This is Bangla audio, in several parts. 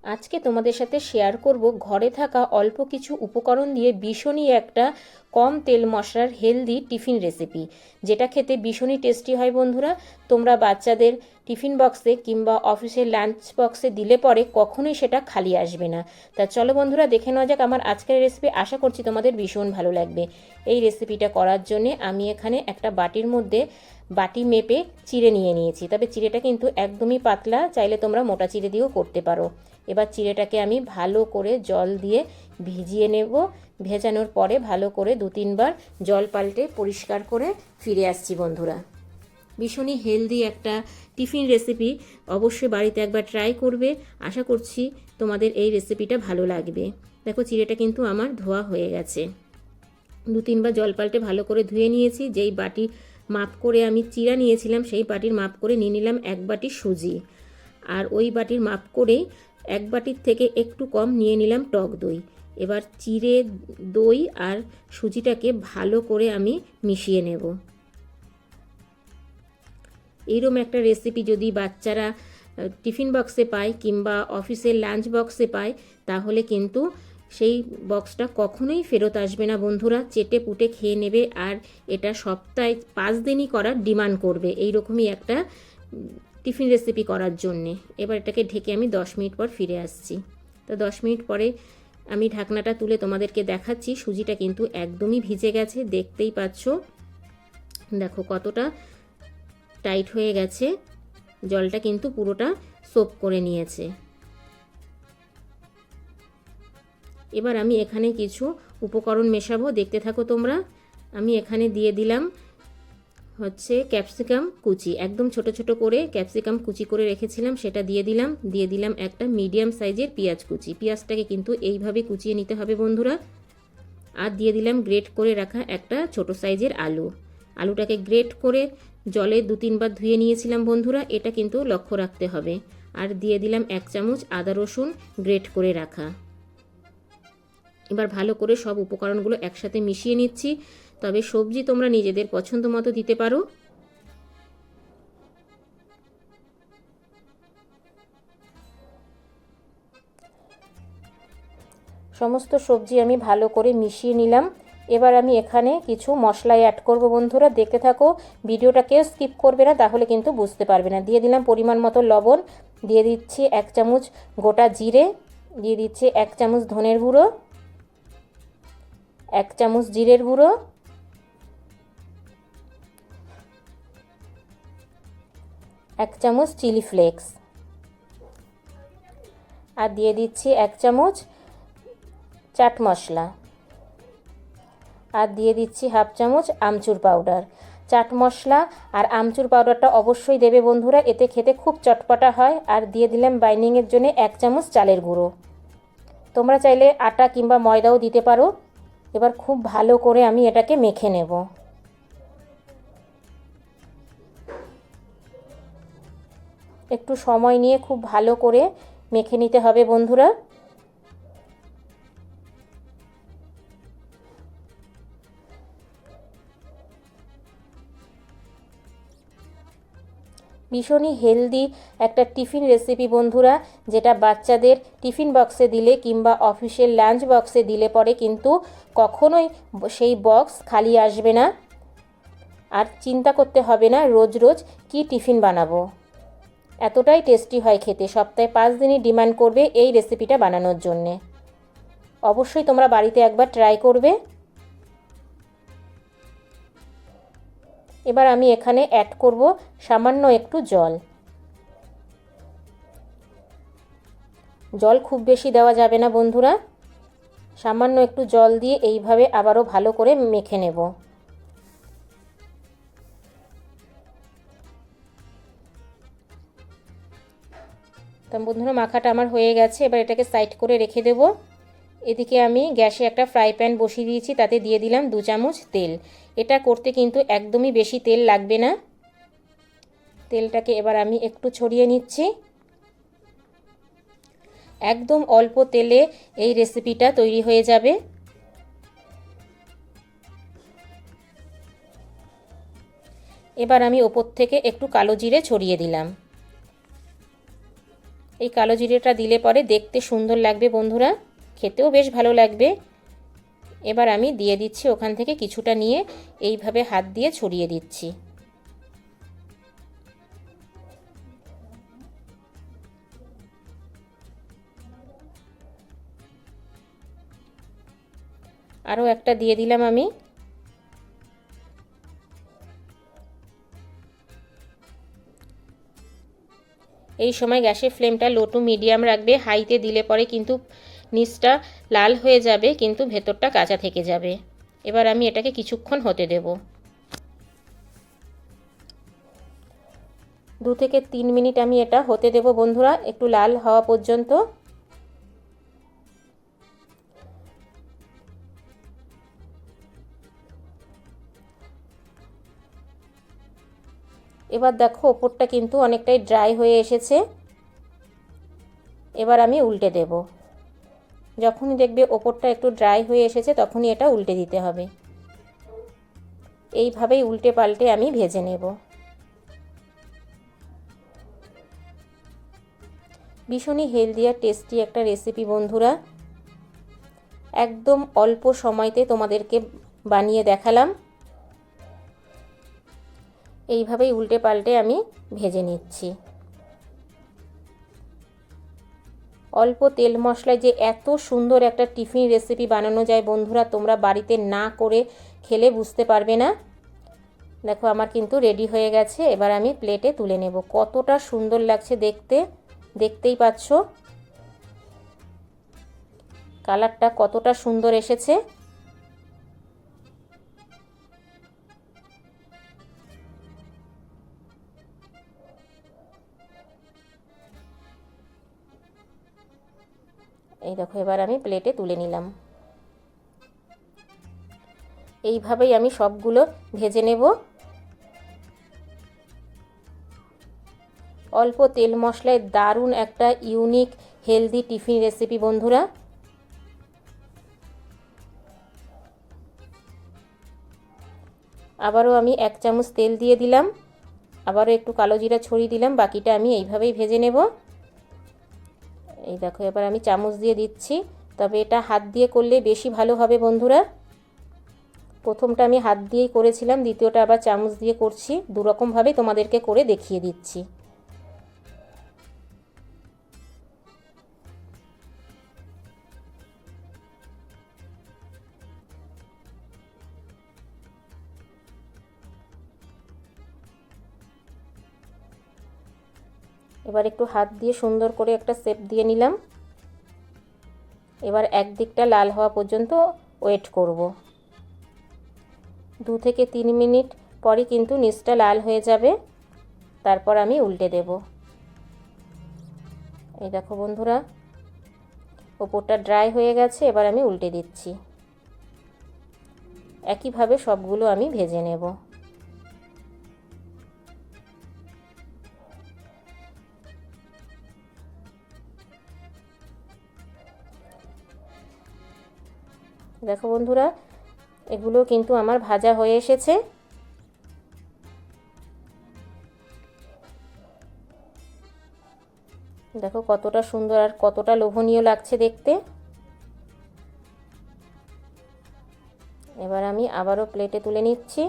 আজকে তোমাদের সাথে শেয়ার করব ঘরে থাকা অল্প কিছু উপকরণ দিয়ে ভীষণই একটা কম তেল মশলার হেলদি টিফিন রেসিপি, যেটা খেতে ভীষণই টেস্টি হয় বন্ধুরা। তোমরা বাচ্চাদের টিফিন বক্সে কিংবা অফিসের লাঞ্চ বক্সে দিলে পরে কখনোই সেটা খালি আসবে না। তা চলো বন্ধুরা, দেখে নেওয়া যাক আমার আজকের রেসিপি। আশা করছি তোমাদের ভীষণ ভালো লাগবে। এই রেসিপিটা করার জন্যে আমি এখানে একটা বাটির মধ্যে বাটি মেপে চিড়ে নিয়ে নিয়েছি, তবে চিড়েটা কিন্তু একদমই পাতলা, চাইলে তোমরা মোটা চিড়ে দিয়েও করতে পারো। এবার চিড়েটাকে আমি ভালো করে জল দিয়ে ভিজিয়ে নেব। ভেজানোর পরে ভালো করে 2-3 বার জল পাল্টে পরিষ্কার করে ফিরে আসছি বন্ধুরা। ভীষণই হেলদি একটা টিফিন রেসিপি, অবশ্যই বাড়িতে একবার ট্রাই করবে। আশা করছি তোমাদের এই রেসিপিটা ভালো লাগবে। দেখো, চিড়েটা কিন্তু আমার ধোয়া হয়ে গেছে। 2-3 বার জল পাল্টে ভালো করে ধুয়ে নিয়েছি। যেই বাটি মাপ করে আমি চিড়া নিয়েছিলাম সেই বাটির মাপ করে নিয়ে নিলাম 1 বাটি সুজি, আর ওই বাটির মাপ করেই 1 বাটির থেকে একটু কম নিয়ে নিলাম টক দই। এবার চিড়ে, দই আর সুজিটাকে ভালো করে আমি মিশিয়ে নেব। এইরকম একটা রেসিপি যদি বাচ্চারা টিফিন বক্সে পায় কিংবা অফিসের লাঞ্চ বক্সে পায়, তাহলে কিন্তু সেই বক্সটা কখনোই ফেরত আসবে না বন্ধুরা। চেটে পুটে খেয়ে নেবে, আর এটা সপ্তাহে 5 দিনই করার ডিমান্ড করবে এইরকমই একটা টিফিন রেসিপি করার জন্যে। এবার এটাকে ঢেকে আমি 10 মিনিট পর ফিরে আসছি। তো 10 মিনিট পরে আমি ঢাকনাটা তুলে তোমাদেরকে দেখাচ্ছি। সুজিটা কিন্তু একদমই ভিজে গেছে, দেখতেই পাচ্ছ। দেখো কতটা টাইট হয়ে গেছে, জলটা কিন্তু পুরোটা সোপ করে নিয়েছে। এবার আমি এখানে কিছু উপকরণ মেশাবো, দেখতে থাকো তোমরা। আমি এখানে দিয়ে দিলাম ক্যাপসিকাম কুচি, একদম ছোট ছোট করে ক্যাপসিকাম কুচি করে রেখেছিলাম, সেটা দিয়ে দিলাম একটা মিডিয়াম সাইজের পেঁয়াজ কুচি। পেঁয়াজটাকে কিন্তু এইভাবে কুচিয়ে নিতে হবে বন্ধুরা। আর দিয়ে দিলাম গ্রেট করে রাখা একটা ছোট সাইজের আলু। আলুটাকে গ্রেট করে জলে 2-3 বার ধুয়ে নিয়েছিলাম বন্ধুরা, এটা কিন্তু লক্ষ্য রাখতে হবে। আর দিয়ে দিলাম 1 চামচ আদা রসুন গ্রেট করে রাখা। এবার ভালো করে সব উপকরণগুলো একসাথে মিশিয়ে নিচ্ছি। তবে সবজি তোমরা নিজেদের পছন্দ মতো দিতে পারো। সমস্ত সবজি আমি ভালো করে মিশিয়ে নিলাম। এবার আমি এখানে কিছু মশলা অ্যাড করব বন্ধুরা, দেখতে থাকো। ভিডিওটাকে স্কিপ করবে না, তাহলে কিন্তু বুঝতে পারবে না। দিয়ে দিলাম পরিমাণ মতো লবণ, দিয়ে দিচ্ছি 1 চামচ গোটা জিরে, দিয়ে দিচ্ছি 1 চামচ ধনের গুঁড়ো, 1 চামচ জিরের গুঁড়ো, 1 চামচ চিলি ফ্লেক্স, আর দিয়ে দিচ্ছি 1 চামচ চাট মশলা, আর দিয়ে দিচ্ছি 1/2 চামচ আমচুর পাউডার। চাট মশলা আর আমচুর পাউডারটা অবশ্যই দেবে বন্ধুরা, এতে খেতে খুব চটপটা হয়। আর দিয়ে দিলাম বাইন্ডিংয়ের জন্য 1 চামচ চালের গুঁড়ো। তোমরা চাইলে আটা কিংবা ময়দাও দিতে পারো। এবার খুব ভালো করে আমি এটাকে মেখে নেব। একটু সময় নিয়ে খুব ভালো করে মেখে নিতে হবে বন্ধুরা। ভীষণই হেলদি একটা টিফিন রেসিপি বন্ধুরা, যেটা বাচ্চাদের টিফিন বক্সে দিলে কিংবা অফিসের লাঞ্চ বক্সে দিলে পরে কিন্তু কখনোই সেই বক্স খালি আসবে না। আর চিন্তা করতে হবে না রোজ রোজ কি টিফিন বানাবো। এতটাই টেস্টি হয় খেতে, সপ্তাহে 5 দিনই ডিমান্ড করবে এই রেসিপিটা বানানোর জন্যে। অবশ্যই তোমরা বাড়িতে একবার ট্রাই করবে। এবার আমি এখানে অ্যাড করব সামান্য একটু জল। জল খুব বেশি দেওয়া যাবে না বন্ধুরা, সামান্য একটু জল দিয়ে এইভাবে আবারও ভালো করে মেখে নেব। তো বন্ধুরা, মাখাটা আমার হয়ে গেছে। এবার এটাকে সাইড করে রেখে দেব। এদিকে আমি গ্যাসে একটা ফ্রাই প্যান বসিয়ে দিয়েছি, তাতে দিয়ে দিলাম 2 চামচ তেল। এটা করতে কিন্তু একদমই বেশি তেল লাগবে না। তেলটাকে এবার আমি একটু ছড়িয়ে নিচ্ছি। একদম অল্প তেলে এই রেসিপিটা তৈরি হয়ে যাবে। এবার আমি ওপর থেকে একটু কালো জিরে ছড়িয়ে দিলাম। এই কালো জিরেটা দিলে পরে দেখতে সুন্দর লাগবে বন্ধুরা, খেতেও বেশ ভালো লাগবে। এবার আমি দিয়ে দিচ্ছি ওখান থেকে কিছুটা নিয়ে এইভাবে হাত দিয়ে ছড়িয়ে দিচ্ছি। আরও একটা দিয়ে দিলাম আমি। এই সময় গ্যাসের ফ্লেমটা লো টু মিডিয়াম রাখবে। হাইতে দিলে পরে কিন্তু নিচটা লাল হয়ে যাবে কিন্তু ভেতরটা কাঁচা থেকে যাবে। এবার আমি এটাকে কিছুক্ষণ হতে দেব। 2 থেকে 3 মিনিট আমি এটা হতে দেব বন্ধুরা, একটু লাল হওয়া পর্যন্ত। এবার দেখো ওপরটা কিন্তু অনেকটাই ড্রাই হয়ে এসেছে। এবার আমি উল্টে দেব। যখনই দেখবে ওপরটা একটু ড্রাই হয়ে এসেছে তখনই এটা উল্টে দিতে হবে। এইভাবেই উল্টে পাল্টে আমি ভেজে নেব। ভীষণই হেলদি আর টেস্টি একটা রেসিপি বন্ধুরা, একদম অল্প সময়তে তোমাদেরকে বানিয়ে দেখালাম। এইভাবেই উল্টে পাল্টে আমি ভেজে নিচ্ছি। অল্প তেল মশলায় যে এত সুন্দর একটা টিফিন রেসিপি বানানো যায় বন্ধুরা, তোমরা বাড়িতে না করে খেলে বুঝতে পারবে না। দেখো আমার কিন্তু রেডি হয়ে গেছে। এবার আমি প্লেটে তুলে নেব। কতটা সুন্দর লাগছে দেখতে, দেখতেই পাচ্ছ কালারটা কতটা সুন্দর এসেছে। এই দেখো এবার আমি প্লেটে তুলে নিলাম। এইভাবেই আমি সবগুলো ভেজে নেব। অল্প তেল মশলায় দারুণ একটা ইউনিক হেলদি টিফিন রেসিপি বন্ধুরা। আবারও আমি 1 চামচ তেল দিয়ে দিলাম, আবারও একটু কালো জিরা ছড়িয়ে দিলাম। বাকিটা আমি এইভাবেই ভেজে নেব। এই দেখো এবার আমি চামচ দিয়ে দিচ্ছি, তবে এটা হাত দিয়ে করলে বেশি ভালো হবে বন্ধুরা। প্রথমটা আমি হাত দিয়েই করেছিলাম, দ্বিতীয়টা আবার চামচ দিয়ে করছি। দুরকমভাবে তোমাদেরকে করে দেখিয়ে দিচ্ছি। এবার একটু হাত দিয়ে সুন্দর করে একটা শেপ দিয়ে নিলাম। এবার একদিকটা লাল হওয়া পর্যন্ত ওয়েট করব। 2 থেকে 3 মিনিট পরই কিন্তু নিচটা লাল হয়ে যাবে। তারপর আমি উল্টে দেব। এই দেখো বন্ধুরা ওপরটা ড্রাই হয়ে গেছে। এবার আমি উল্টে দিচ্ছি। একইভাবে সবগুলো আমি ভেজে নেব। দেখো বন্ধুরা এগুলো কিন্তু আমার ভাজা হয়ে এসেছে। দেখো কতটা সুন্দর আর কতটা লোভনীয় লাগছে দেখতে। এবার আমি আবারও প্লেটে তুলে নিচ্ছি।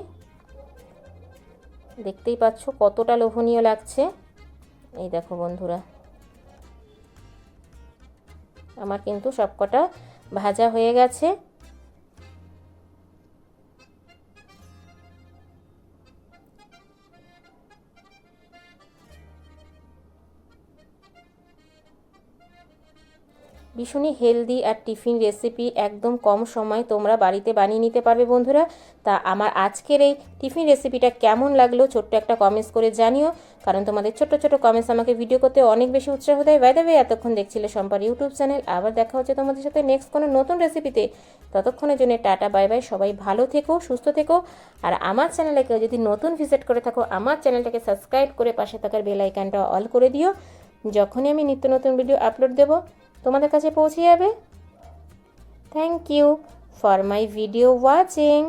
দেখতেই পাচ্ছ কতটা লোভনীয় লাগছে। এই দেখো বন্ধুরা আমার কিন্তু সবকটা ভাজা হয়ে গেছে। ভীষণই হেলদি আর টিফিন রেসিপি, একদম কম সময় তোমরা বাড়িতে বানিয়ে নিতে পারবে বন্ধুরা। তা আমার আজকের এই টিফিন রেসিপিটা কেমন লাগলো ছোট্ট একটা কমেন্টস করে জানিও, কারণ তোমাদের ছোট ছোট কমেন্টস আমাকে ভিডিও করতে অনেক বেশি উৎসাহ দেয়। বাই দ্য ওয়ে এতক্ষণ দেখছিলে সম্পার ইউটিউব চ্যানেল। আবার দেখা হচ্ছে তোমাদের সাথে নেক্সট কোনো নতুন রেসিপিতে। ততক্ষণের জন্য টাটা বাই বাই। সবাই ভালো থেকো, সুস্থ থেকো। আর আমার চ্যানেলে কেউ যদি নতুন ভিজিট করে থাকো আমার চ্যানেলটাকে সাবস্ক্রাইব করে পাশে থাকার বেল আইকনটা অল করে দিও। যখনই আমি নিত্য নতুন ভিডিও আপলোড দেবো তোমাদের কাছে পৌঁছে যাবে। Thank you for my video watching.